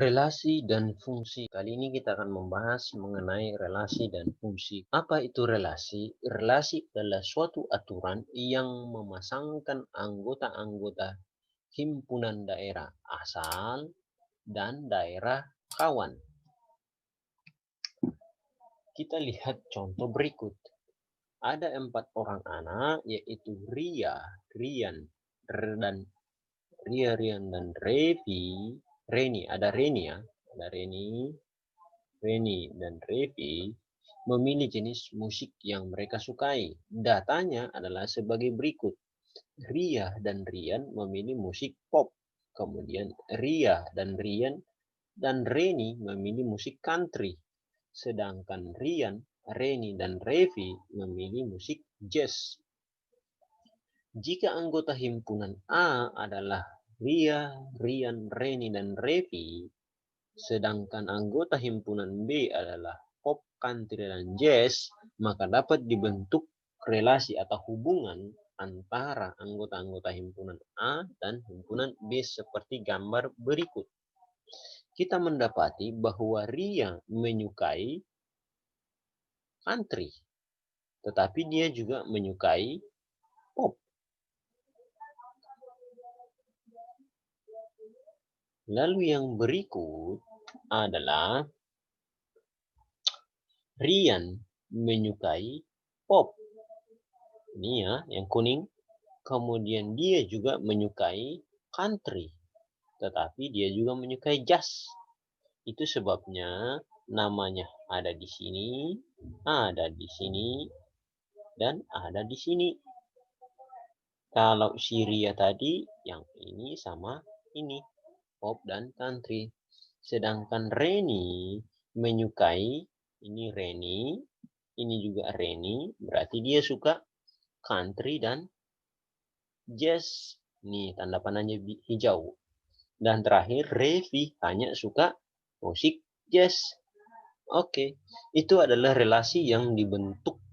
Relasi dan fungsi. Kali ini kita akan membahas mengenai relasi dan fungsi. Apa itu relasi? Relasi adalah suatu aturan yang memasangkan anggota-anggota himpunan daerah asal dan daerah kawan. Kita lihat contoh berikut. Ada 4 orang anak, yaitu Ria, Rian, dan Rian dan Reni, ada Reni ya, ada Reni dan Revi memilih jenis musik yang mereka sukai. Datanya adalah sebagai berikut. Ria dan Rian memilih musik pop. Kemudian Ria dan Rian dan Reni memilih musik country. Sedangkan Rian, Reni, dan Revi memilih musik jazz. Jika anggota himpunan A adalah Ria, Rian, Reni, dan Revi, sedangkan anggota himpunan B adalah pop, country, dan jazz, maka dapat dibentuk relasi atau hubungan antara anggota-anggota himpunan A dan himpunan B seperti gambar berikut. Kita mendapati bahwa Ria menyukai country, tetapi dia juga menyukai pop. Lalu yang berikut adalah Rian menyukai pop. Ini ya, yang kuning. Kemudian dia juga menyukai country. Tetapi dia juga menyukai jazz. Itu sebabnya namanya ada di sini, ada di sini, dan ada di sini. Kalau si Ria tadi, yang ini sama ini. Pop dan country. Sedangkan Reni menyukai, ini Reni, ini juga Reni, berarti dia suka country dan jazz. Nih tanda panahnya hijau. Dan terakhir Revi hanya suka musik jazz. Oke, itu adalah relasi yang dibentuk.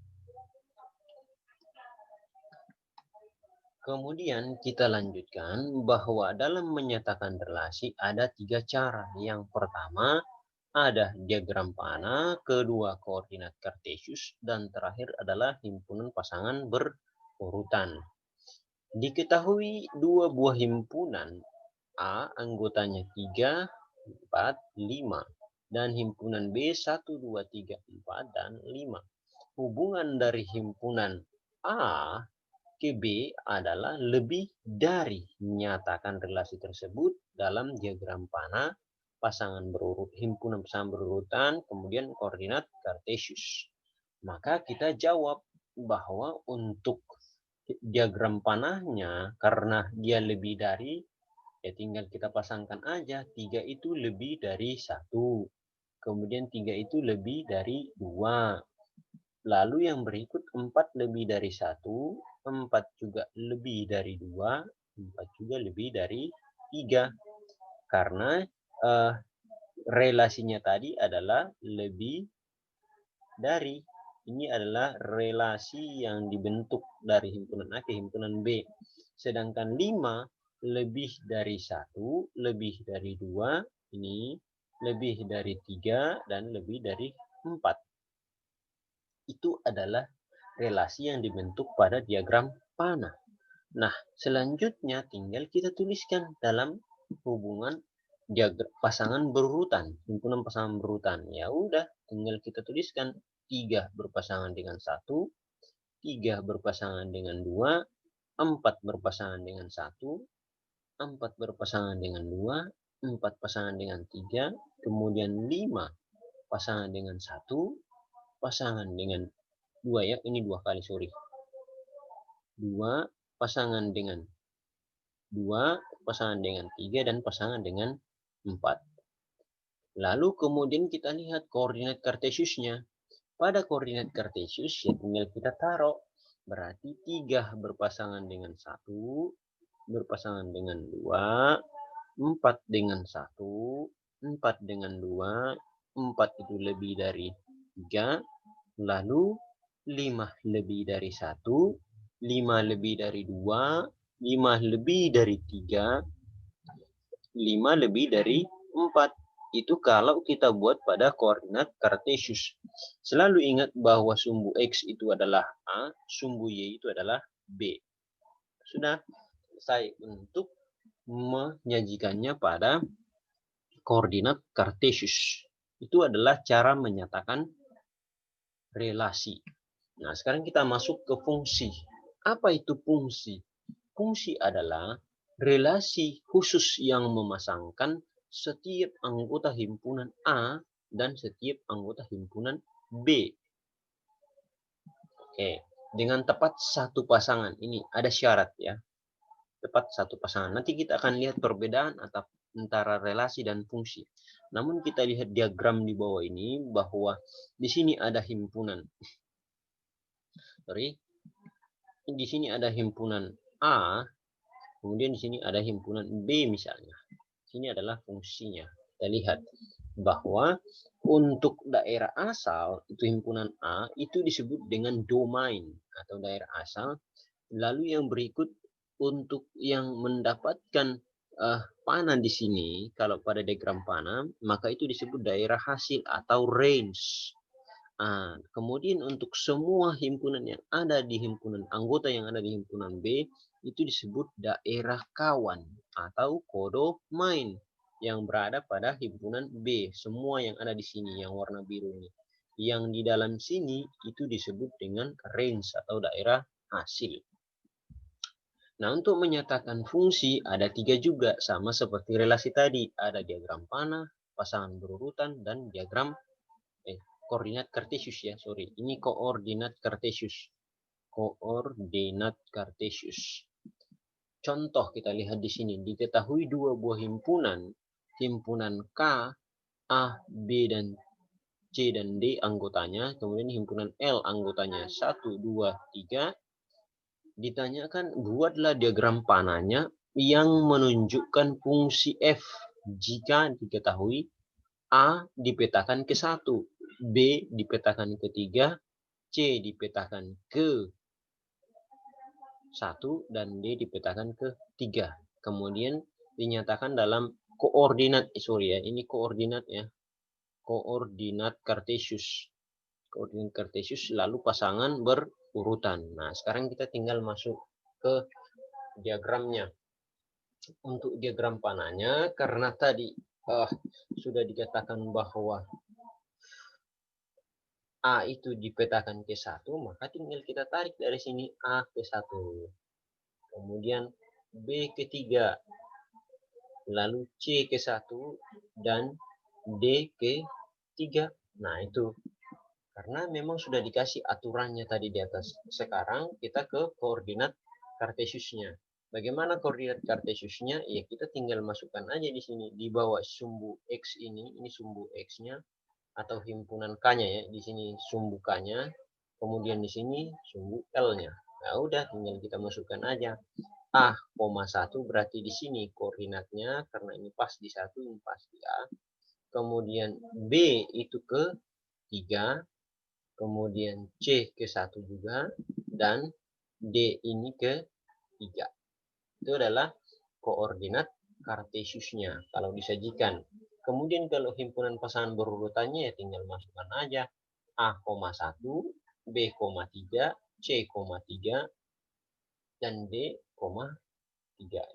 Kemudian kita lanjutkan bahwa dalam menyatakan relasi ada 3 cara. Yang pertama ada diagram panah, kedua koordinat kartesius, dan terakhir adalah himpunan pasangan berurutan. Diketahui 2 buah himpunan A anggotanya 3, 4, 5, dan himpunan B 1, 2, 3, 4, dan 5. Hubungan dari himpunan A ke B adalah lebih dari. Nyatakan relasi tersebut dalam diagram panah, pasangan berurut, himpunan pasangan berurutan, kemudian koordinat kartesius. Maka kita jawab bahwa untuk diagram panahnya, karena dia lebih dari, ya tinggal kita pasangkan aja, 3 itu lebih dari 1. Kemudian 3 itu lebih dari 2. Lalu yang berikut 4 lebih dari 1, 4 juga lebih dari 2, 4 juga lebih dari 3. Karena relasinya tadi adalah lebih dari. Ini adalah relasi yang dibentuk dari himpunan A ke himpunan B. Sedangkan 5 lebih dari 1, lebih dari 2, ini lebih dari 3, dan lebih dari 4. Itu adalah relasi yang dibentuk pada diagram panah. Nah, selanjutnya tinggal kita tuliskan dalam hubungan pasangan berurutan, himpunan pasangan berurutan. Ya udah, tinggal kita tuliskan 3 berpasangan dengan 1, 3 berpasangan dengan 2, 4 berpasangan dengan 1, 4 berpasangan dengan 2, 4 pasangan dengan 3, kemudian 5 pasangan dengan 1, pasangan dengan 2 ya, ini 2 kali, sorry. 2 pasangan dengan 2, pasangan dengan 3, dan pasangan dengan 4. Lalu kemudian kita lihat koordinat kartesiusnya. Pada koordinat kartesius ya tinggal kita taruh. Berarti 3 berpasangan dengan 1, berpasangan dengan 2, 4 dengan 1, 4 dengan 2, 4 itu lebih dari 3, lalu 5 lebih dari 1, 5 lebih dari 2, 5 lebih dari 3, 5 lebih dari 4. itu kalau kita buat pada koordinat kartesius. Selalu ingat bahwa sumbu X itu adalah A, sumbu Y itu adalah B. Sudah selesai untuk menyajikannya pada koordinat kartesius. Itu adalah cara menyatakan relasi. Nah, sekarang kita masuk ke fungsi. Apa itu fungsi? Fungsi adalah relasi khusus yang memasangkan setiap anggota himpunan A dan setiap anggota himpunan B. Oke, dengan tepat satu pasangan. Ini ada syarat ya. Tepat satu pasangan. Nanti kita akan lihat perbedaan antara relasi dan fungsi. Namun kita lihat diagram di bawah ini bahwa di sini ada himpunan. Di sini ada himpunan A, kemudian di sini ada himpunan B misalnya. Ini adalah fungsinya. Kita lihat bahwa untuk daerah asal itu himpunan A itu disebut dengan domain atau daerah asal. Lalu yang berikut untuk yang mendapatkan panah di sini, kalau pada diagram panah, maka itu disebut daerah hasil atau range. Kemudian untuk semua himpunan yang ada di himpunan anggota yang ada di himpunan B itu disebut daerah kawan atau kodomain yang berada pada himpunan B. Semua yang ada di sini yang warna biru ini. Yang di dalam sini itu disebut dengan range atau daerah hasil. Nah, untuk menyatakan fungsi ada 3 juga, sama seperti relasi tadi. Ada diagram panah, pasangan berurutan, dan diagram koordinat kartesius ya, sorry. Ini koordinat kartesius. Koordinat kartesius. Contoh kita lihat di sini. Diketahui dua buah himpunan. Himpunan K, A, B, dan C dan D anggotanya. Kemudian himpunan L anggotanya 1, 2, 3. Ditanyakan buatlah diagram panahnya yang menunjukkan fungsi F jika diketahui A dipetakan ke 1, B dipetakan ke 3, C dipetakan ke 1, dan D dipetakan ke 3. Kemudian dinyatakan dalam koordinat, ini koordinat ya. Koordinat kartesius. Koordinat kartesius lalu pasangan berurutan. Nah, sekarang kita tinggal masuk ke diagramnya. Untuk diagram panahnya, karena tadi sudah dikatakan bahwa A itu dipetakan ke 1, maka tinggal kita tarik dari sini A ke 1. Kemudian B ke 3. Lalu C ke 1 dan D ke 3. Nah, itu karena memang sudah dikasih aturannya tadi di atas. Sekarang kita ke koordinat kartesiusnya. Bagaimana koordinat kartesiusnya? Ya, kita tinggal masukkan aja di sini. Di bawah sumbu X ini sumbu X-nya atau himpunan K-nya ya. Di sini sumbu K-nya. Kemudian di sini sumbu L-nya. Nah, udah tinggal kita masukkan aja. A, 1 berarti di sini koordinatnya, karena ini pas di 1, ini pas di A. Kemudian B itu ke 3. Kemudian C ke 1 juga. Dan D ini ke 3. Itu adalah koordinat kartesiusnya kalau disajikan. Kemudian kalau himpunan pasangan berurutannya ya tinggal masukkan aja A, 1, B, 3, C, 3, dan D, 3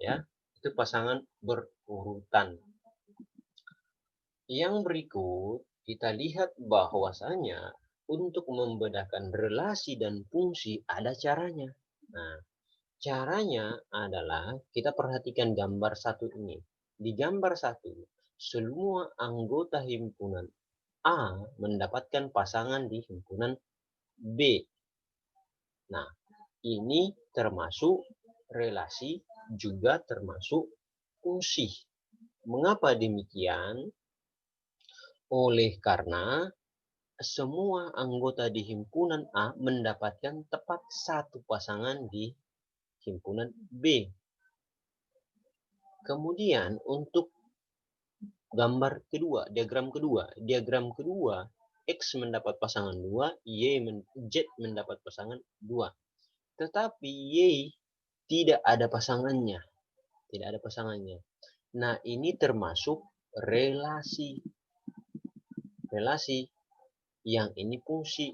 ya. Itu pasangan berurutan. Yang berikut kita lihat bahwasanya untuk membedakan relasi dan fungsi ada caranya. Nah, caranya adalah kita perhatikan gambar 1 ini. Di gambar 1, semua anggota himpunan A mendapatkan pasangan di himpunan B. Nah, ini termasuk relasi juga termasuk fungsi. Mengapa demikian? Oleh karena semua anggota di himpunan A mendapatkan tepat satu pasangan di himpunan B. Kemudian untuk gambar kedua, diagram kedua, X mendapat pasangan 2, Z mendapat pasangan 2. Tetapi Y tidak ada pasangannya. Tidak ada pasangannya. Nah, ini termasuk relasi. Relasi. Yang ini fungsi.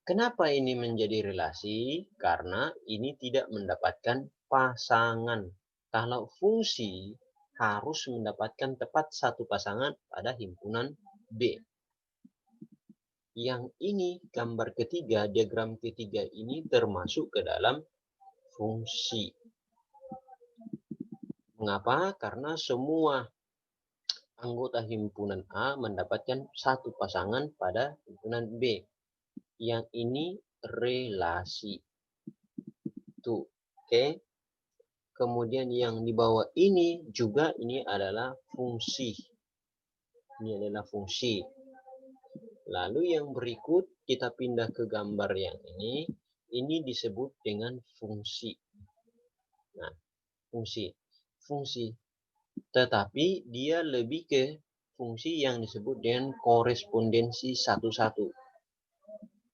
Kenapa ini menjadi relasi? Karena ini tidak mendapatkan pasangan. Kalau fungsi harus mendapatkan tepat satu pasangan pada himpunan B. Yang ini, gambar ketiga, diagram ketiga ini termasuk ke dalam fungsi. Mengapa? Karena semua anggota himpunan A mendapatkan satu pasangan pada himpunan B. Yang ini relasi. Tuh, oke. Kemudian yang di bawah ini juga ini adalah fungsi. Ini adalah fungsi. Lalu yang berikut kita pindah ke gambar yang ini. Ini disebut dengan fungsi. Nah, fungsi. Fungsi. Tetapi dia lebih ke fungsi yang disebut dengan korespondensi satu-satu.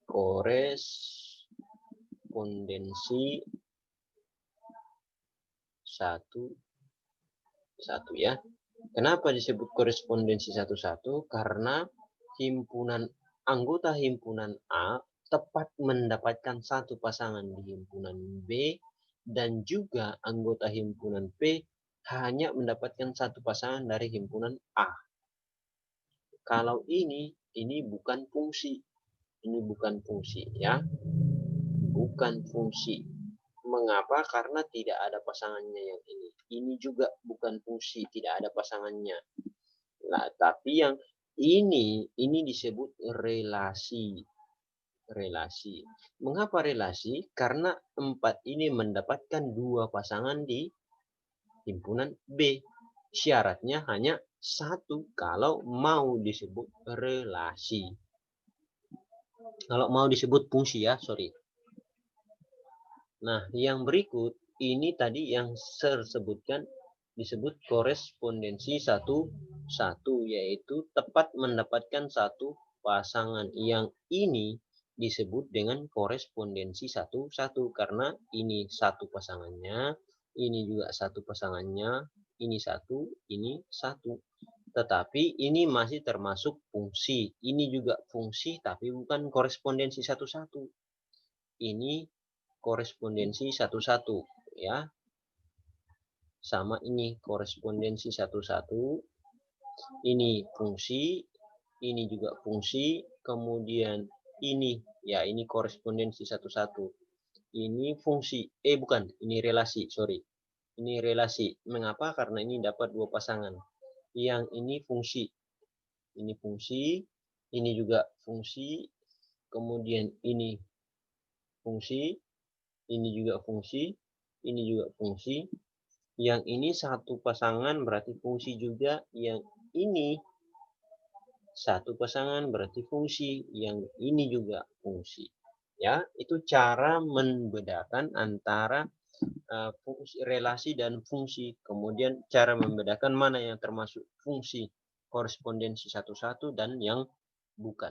Korespondensi satu-satu ya. Kenapa disebut korespondensi satu-satu? Karena anggota himpunan A tepat mendapatkan satu pasangan di himpunan B dan juga anggota himpunan B hanya mendapatkan satu pasangan dari himpunan A. Kalau ini bukan fungsi. Ini bukan fungsi ya. Bukan fungsi. Mengapa? Karena tidak ada pasangannya yang ini. Ini juga bukan fungsi, tidak ada pasangannya. Nah, tapi yang ini disebut relasi. Relasi. Mengapa relasi? Karena 4 ini mendapatkan 2 pasangan di himpunan B. Syaratnya hanya 1 kalau mau disebut relasi. Kalau mau disebut fungsi ya, sorry. Nah, yang berikut ini tadi yang saya sebutkan disebut korespondensi satu-satu, yaitu tepat mendapatkan satu pasangan. Yang ini disebut dengan korespondensi satu-satu karena ini satu pasangannya, ini juga satu pasangannya, ini satu, ini satu. Tetapi ini masih termasuk fungsi. Ini juga fungsi tapi bukan korespondensi satu-satu. Ini korespondensi satu-satu ya. Sama ini korespondensi satu-satu. Ini fungsi, ini juga fungsi, kemudian ini ya, ini korespondensi satu-satu. Ini fungsi, bukan, ini relasi, sorry. Ini relasi. Mengapa? Karena ini dapat 2 pasangan. Yang ini fungsi. Ini fungsi, ini juga fungsi, kemudian ini fungsi, ini juga fungsi, ini juga fungsi. Yang ini satu pasangan berarti fungsi juga. Yang ini satu pasangan berarti fungsi. Yang ini juga fungsi. Ya, itu cara membedakan antara fungsi, relasi dan fungsi. Kemudian cara membedakan mana yang termasuk fungsi korespondensi satu-satu dan yang bukan.